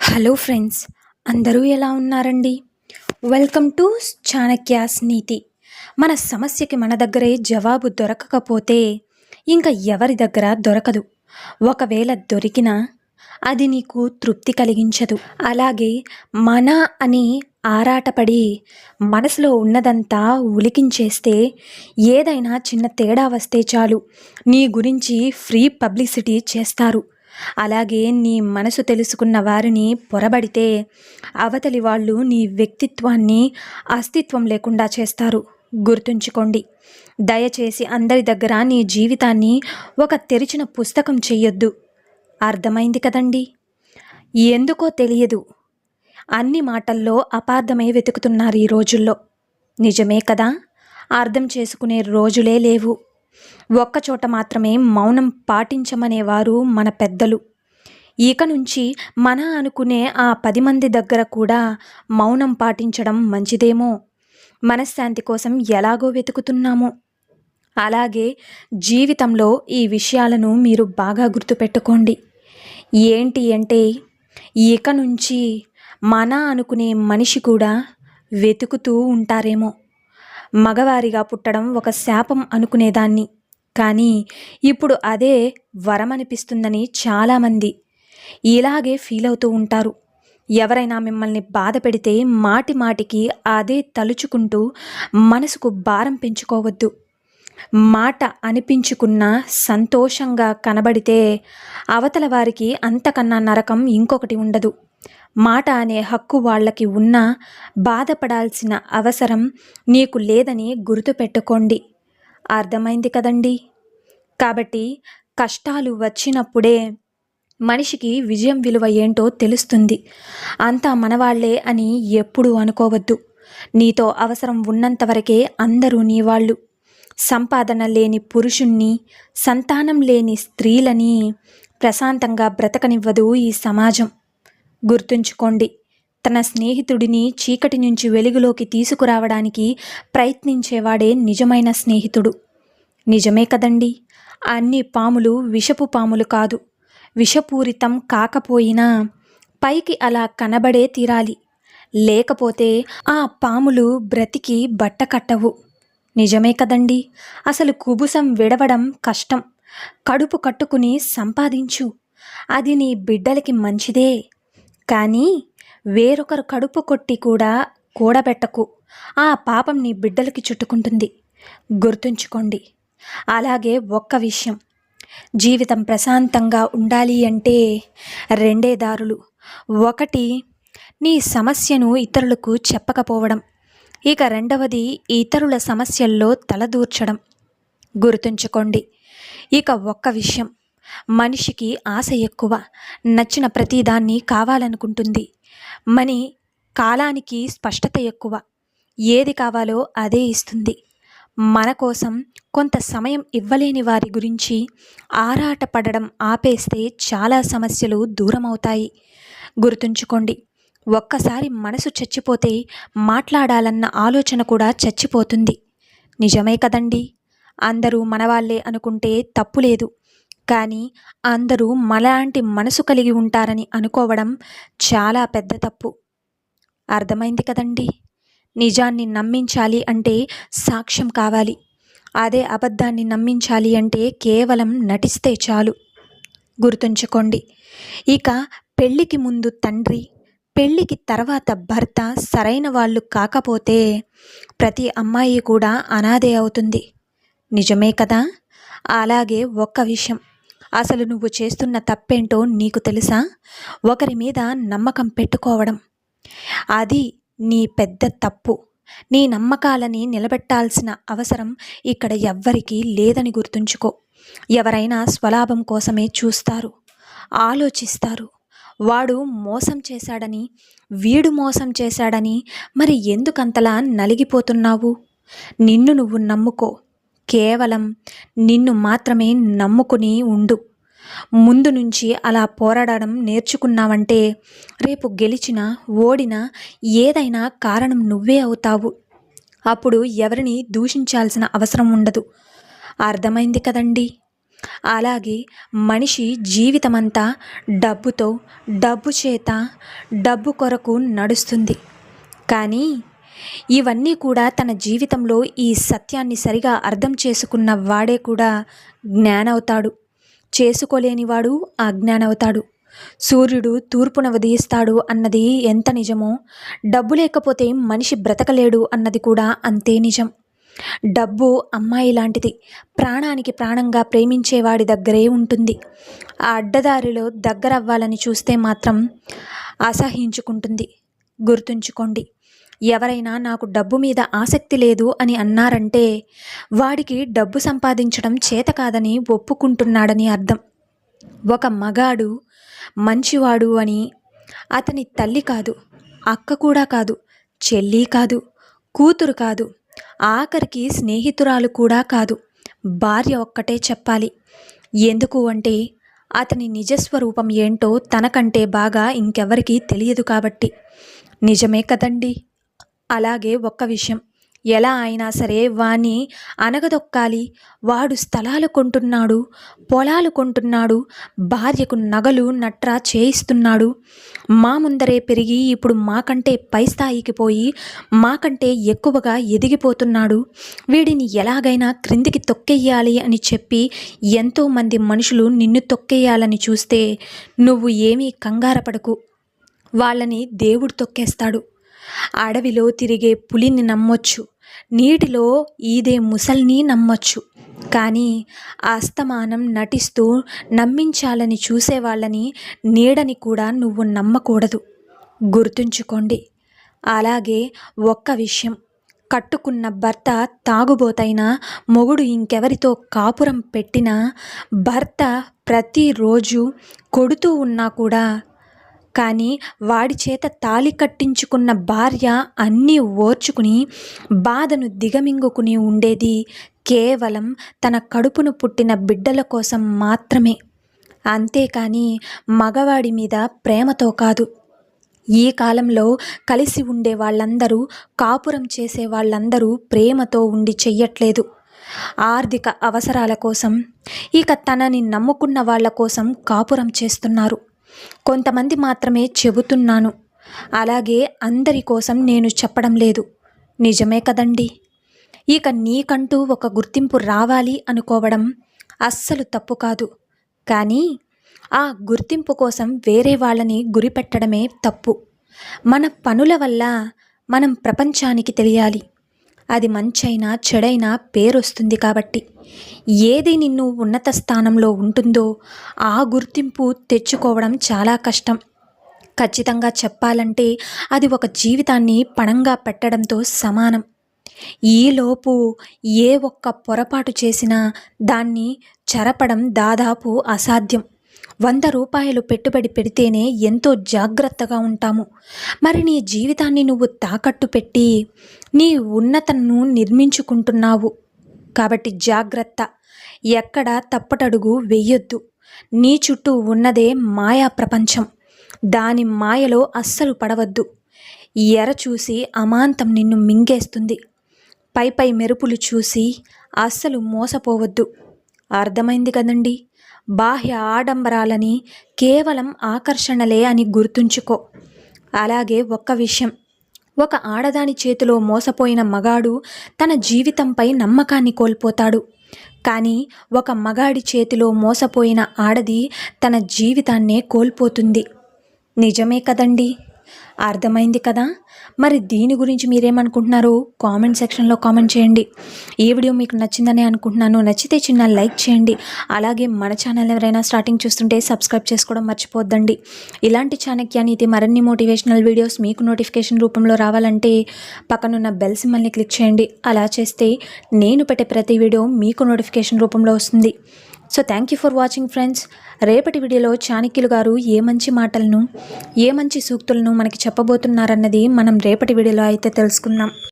Hello friends, అందరూ ఎలా ఉన్నారండి? వెల్కమ్ టు చాణక్యాస్ నీతి. మన సమస్యకి మన దగ్గరే జవాబు దొరకకపోతే ఇంకా ఎవరి దగ్గర దొరకదు. ఒకవేళ దొరికినా అది నీకు తృప్తి కలిగించదు. అలాగే మన అని ఆరాటపడి మనసులో ఉన్నదంతా ఉలికించేస్తే ఏదైనా చిన్న తేడా వస్తే చాలు నీ గురించి ఫ్రీ పబ్లిసిటీ చేస్తారు. అలాగే నీ మనసు తెలుసుకున్న వారిని పొరబడితే అవతలి వాళ్ళు నీ వ్యక్తిత్వాన్ని అస్తిత్వం లేకుండా చేస్తారు. గుర్తుంచుకోండి, దయచేసి అందరి దగ్గర నీ జీవితాన్ని ఒక తెరిచిన పుస్తకం చెయ్యొద్దు. అర్థమైంది కదండి? ఎందుకో తెలియదు, అన్ని మాటల్లో అపార్థమే వెతుకుతున్నారు ఈ రోజుల్లో. నిజమే కదా? అర్థం చేసుకునే రోజులే లేవు. ఒక్కచోట మాత్రమే మౌనం పాటించమనేవారు మన పెద్దలు. ఇక నుంచి మన అనుకునే ఆ 10 మంది దగ్గర కూడా మౌనం పాటించడం మంచిదేమో. మనశ్శాంతి కోసం ఎలాగో వెతుకుతున్నాము. అలాగే జీవితంలో ఈ విషయాలను మీరు బాగా గుర్తుపెట్టుకోండి. ఏంటి అంటే, ఇక నుంచి మన అనుకునే మనిషి కూడా వెతుకుతూ ఉంటారేమో. మగవారిగా పుట్టడం ఒక శాపం అనుకునేదాన్ని, కానీ ఇప్పుడు అదే వరం అనిపిస్తుందని చాలామంది ఇలాగే ఫీల్ అవుతూ ఉంటారు. ఎవరైనా మిమ్మల్ని బాధ పెడితే మాటి మాటికి అదే తలుచుకుంటూ మనసుకు భారం పెంచుకోవద్దు. మాట అనిపించుకున్నా సంతోషంగా కనబడితే అవతల వారికి అంతకన్నా నరకం ఇంకొకటి ఉండదు. మాట అనే హక్కు వాళ్ళకి ఉన్నా బాధపడాల్సిన అవసరం నీకు లేదని గుర్తుపెట్టుకోండి. అర్థమైంది కదండి? కాబట్టి కష్టాలు వచ్చినప్పుడే మనిషికి విజయం విలువ ఏంటో తెలుస్తుంది. అంతా మనవాళ్లే అని ఎప్పుడూ అనుకోవద్దు. నీతో అవసరం ఉన్నంత వరకే అందరూ నీ వాళ్ళు. సంపాదన లేని పురుషుణ్ణి, సంతానం లేని స్త్రీలని ప్రశాంతంగా బ్రతకనివ్వదు ఈ సమాజం. గుర్తుంచుకోండి, తన స్నేహితుడిని చీకటి నుంచి వెలుగులోకి తీసుకురావడానికి ప్రయత్నించేవాడే నిజమైన స్నేహితుడు. నిజమే కదండి? అన్ని పాములు విషపు పాములు కాదు. విషపూరితం కాకపోయినా పైకి అలా కనబడే తీరాలి. లేకపోతే ఆ పాములు బ్రతికి బట్ట కట్టవు. నిజమే కదండి? అసలు కుబుసం విడవడం కష్టం. కడుపు కట్టుకుని సంపాదించు, అది నీ బిడ్డలకి మంచిదే. కానీ వేరొకరు కడుపు కొట్టి కూడా కూడబెట్టకు, ఆ పాపం నీ బిడ్డలకి చుట్టుకుంటుంది. గుర్తుంచుకోండి. అలాగే ఒక్క విషయం, జీవితం ప్రశాంతంగా ఉండాలి అంటే రెండే దారులు. ఒకటి, నీ సమస్యను ఇతరులకు చెప్పకపోవడం. ఇక రెండవది, ఇతరుల సమస్యల్లో తలదూర్చడం. గుర్తుంచుకోండి. ఇక ఒక్క విషయం, మనిషికి ఆశ ఎక్కువ, నచ్చిన ప్రతిదాన్ని కావాలనుకుంటుంది. మని కాలానికి స్పష్టత ఎక్కువ, ఏది కావాలో అదే ఇస్తుంది. మన కోసం కొంత సమయం ఇవ్వలేని వారి గురించి ఆరాటపడడం ఆపేస్తే చాలా సమస్యలు దూరం అవుతాయి. గుర్తుంచుకోండి, ఒక్కసారి మనసు చచ్చిపోతే మాట్లాడాలన్న ఆలోచన కూడా చచ్చిపోతుంది. నిజమే కదండి? అందరూ మనవాళ్లే అనుకుంటే తప్పులేదు, కానీ అందరూ మనలాంటి మనసు కలిగి ఉంటారని అనుకోవడం చాలా పెద్ద తప్పు. అర్థమైంది కదండి? నిజాన్ని నమ్మించాలి అంటే సాక్ష్యం కావాలి. అదే అబద్ధాన్ని నమ్మించాలి అంటే కేవలం నటిస్తే చాలు. గుర్తుంచుకోండి. ఇక పెళ్ళికి ముందు తండ్రి, పెళ్ళికి తర్వాత భర్త సరైన వాళ్ళు కాకపోతే ప్రతి అమ్మాయి కూడా అనాథే అవుతుంది. నిజమే కదా? అలాగే ఒక్క విషయం, అసలు నువ్వు చేస్తున్న తప్పేంటో నీకు తెలుసా? ఒకరి మీద నమ్మకం పెట్టుకోవడం. అది నీ పెద్ద తప్పు. నీ నమ్మకాలని నిలబెట్టాల్సిన అవసరం ఇక్కడ ఎవ్వరికీ లేదని గుర్తుంచుకో. ఎవరైనా స్వలాభం కోసమే చూస్తారు, ఆలోచిస్తారు. వాడు మోసం చేశాడని, వీడు మోసం చేశాడని మరి ఎందుకంతలా నలిగిపోతున్నావు? నిన్ను నువ్వు నమ్ముకో. కేవలం నిన్ను మాత్రమే నమ్ముకుని ఉండు. ముందు నుంచి అలా పోరాడడం నేర్చుకున్నావంటే రేపు గెలిచినా ఓడినా ఏదైనా కారణం నువ్వే అవుతావు. అప్పుడు ఎవరిని దూషించాల్సిన అవసరం ఉండదు. అర్థమైంది కదండి? అలాగే మనిషి జీవితమంతా డబ్బుతో, డబ్బు చేత, డబ్బు కొరకు నడుస్తుంది. కానీ ఇవన్నీ కూడా తన జీవితంలో ఈ సత్యాన్ని సరిగా అర్థం చేసుకున్న వాడే కూడా జ్ఞానవుతాడు. చేసుకోలేనివాడు అజ్ఞానవుతాడు. సూర్యుడు తూర్పున ఉదయిస్తాడు అన్నది ఎంత నిజమో, డబ్బు లేకపోతే మనిషి బ్రతకలేడు అన్నది కూడా అంతే నిజం. డబ్బు అమ్మాయి లాంటిది. ప్రాణానికి ప్రాణంగా ప్రేమించేవాడి దగ్గరే ఉంటుంది. ఆ అడ్డదారిలో దగ్గరవ్వాలని చూస్తే మాత్రం అసహించుకుంటుంది. గుర్తుంచుకోండి, ఎవరైనా నాకు డబ్బు మీద ఆసక్తి లేదు అని అన్నారంటే వాడికి డబ్బు సంపాదించడం చేత కాదని ఒప్పుకుంటున్నాడని అర్థం. ఒక మగాడు మంచివాడు అని అతని తల్లి కాదు, అక్క కూడా కాదు, చెల్లి కాదు, కూతురు కాదు, ఆఖరికి స్నేహితురాలు కూడా కాదు, భార్య ఒక్కటే చెప్పాలి. ఎందుకు అంటే అతని నిజస్వరూపం ఏంటో తనకంటే బాగా ఇంకెవరికీ తెలియదు కాబట్టి. నిజమే కదండి. అలాగే ఒక్క విషయం, ఎలా అయినా సరే వాణ్ణి అనగదొక్కాలి. వాడు స్థలాలు కొంటున్నాడు, పొలాలు కొంటున్నాడు, భార్యకు నగలు నట్రా చేయిస్తున్నాడు, మా ముందరే పెరిగి ఇప్పుడు మాకంటే పై స్థాయికి పోయి మాకంటే ఎక్కువగా ఎదిగిపోతున్నాడు, వీడిని ఎలాగైనా క్రిందికి తొక్కేయాలి అని చెప్పి ఎంతోమంది మనుషులు నిన్ను తొక్కేయాలని చూస్తే నువ్వు ఏమీ కంగారపడకు. వాళ్ళని దేవుడు తొక్కేస్తాడు. అడవిలో తిరిగే పులిని నమ్మొచ్చు, నీటిలో ఈదే ముసల్ని నమ్మొచ్చు, కానీ అస్తమానం నటిస్తూ నమ్మించాలని చూసేవాళ్ళని, నీడని కూడా నువ్వు నమ్మకూడదు. గుర్తుంచుకోండి. అలాగే ఒక్క విషయం, కట్టుకున్న భర్త తాగుబోతైనా, మొగుడు ఇంకెవరితో కాపురం పెట్టినా, భర్త ప్రతిరోజు కొడుతూ ఉన్నా కూడా కానీ వాడి చేత తాళి కట్టించుకున్న భార్య అన్నీ ఓర్చుకుని బాధను దిగమింగుకుని ఉండేది కేవలం తన కడుపును పుట్టిన బిడ్డల కోసం మాత్రమే. అంతేకాని మగవాడి మీద ప్రేమతో కాదు. ఈ కాలంలో కలిసి ఉండే వాళ్ళందరూ, కాపురం చేసే వాళ్ళందరూ ప్రేమతో ఉండి చెయ్యట్లేదు. ఆర్థిక అవసరాల కోసం, ఇక తనని నమ్ముకున్న వాళ్ళ కోసం కాపురం చేస్తున్నారు. కొంతమంది మాత్రమే చెబుతున్నాను, అలాగే అందరి కోసం నేను చెప్పడం లేదు. నిజమే కదండి. ఇక నీకంటూ ఒక గుర్తింపు రావాలి అనుకోవడం అస్సలు తప్పు కాదు. కానీ ఆ గుర్తింపు కోసం వేరే వాళ్ళని గురిపెట్టడమే తప్పు. మన పనుల వల్ల మనం ప్రపంచానికి తెలియాలి. అది మంచైనా చెడైనా పేరొస్తుంది కాబట్టి. ఏది నిన్ను ఉన్నత స్థానంలో ఉంటుందో ఆ గుర్తింపు తెచ్చుకోవడం చాలా కష్టం. ఖచ్చితంగా చెప్పాలంటే అది ఒక జీవితాన్ని పణంగా పెట్టడంతో సమానం. ఈలోపు ఏ ఒక్క పొరపాటు చేసినా దాన్ని చెరపడం దాదాపు అసాధ్యం. 100 రూపాయలు పెట్టుబడి పెడితేనే ఎంతో జాగ్రత్తగా ఉంటాము. మరి నీ జీవితాన్ని నువ్వు తాకట్టు పెట్టి నీ ఉన్నతను నిర్మించుకుంటున్నావు కాబట్టి జాగ్రత్త. ఎక్కడ తప్పటడుగు వెయ్యొద్దు. నీ చుట్టూ ఉన్నదే మాయా ప్రపంచం. దాని మాయలో అస్సలు పడవద్దు. ఎర చూసి అమాంతం నిన్ను మింగేస్తుంది. పై మెరుపులు చూసి అస్సలు మోసపోవద్దు. అర్థమైంది కదండి. బాహ్య ఆడంబరాలని కేవలం ఆకర్షణలే అని గుర్తుంచుకో. అలాగే ఒక్క విషయం, ఒక ఆడదాని చేతిలో మోసపోయిన మగాడు తన జీవితంపై నమ్మకాన్ని కోల్పోతాడు. కానీ ఒక మగాడి చేతిలో మోసపోయిన ఆడది తన జీవితాన్నే కోల్పోతుంది. నిజమే కదండి. అర్థమైంది కదా. మరి దీని గురించి మీరేమనుకుంటున్నారో కామెంట్ సెక్షన్లో కామెంట్ చేయండి. ఈ వీడియో మీకు నచ్చిందని అనుకుంటున్నాను. నచ్చితే చిన్న లైక్ చేయండి. అలాగే మన ఛానల్ ఎవరైనా స్టార్టింగ్ చూస్తుంటే సబ్స్క్రైబ్ చేసుకోవడం మర్చిపోద్దండి. ఇలాంటి చాణక్య నీతి మరిన్ని మోటివేషనల్ వీడియోస్ మీకు నోటిఫికేషన్ రూపంలో రావాలంటే పక్కనున్న బెల్ సింబల్ని క్లిక్ చేయండి. అలా చేస్తే నేను పెట్టే ప్రతి వీడియో మీకు నోటిఫికేషన్ రూపంలో వస్తుంది. So thank you for watching friends. రేపటి వీడియోలో చాణక్యులు గారు ఏ మంచి మాటలను, ఏ మంచి సూక్తులను మనకి చెప్పబోతున్నారన్నది మనం రేపటి వీడియోలో అయితే తెలుసుకుందాం.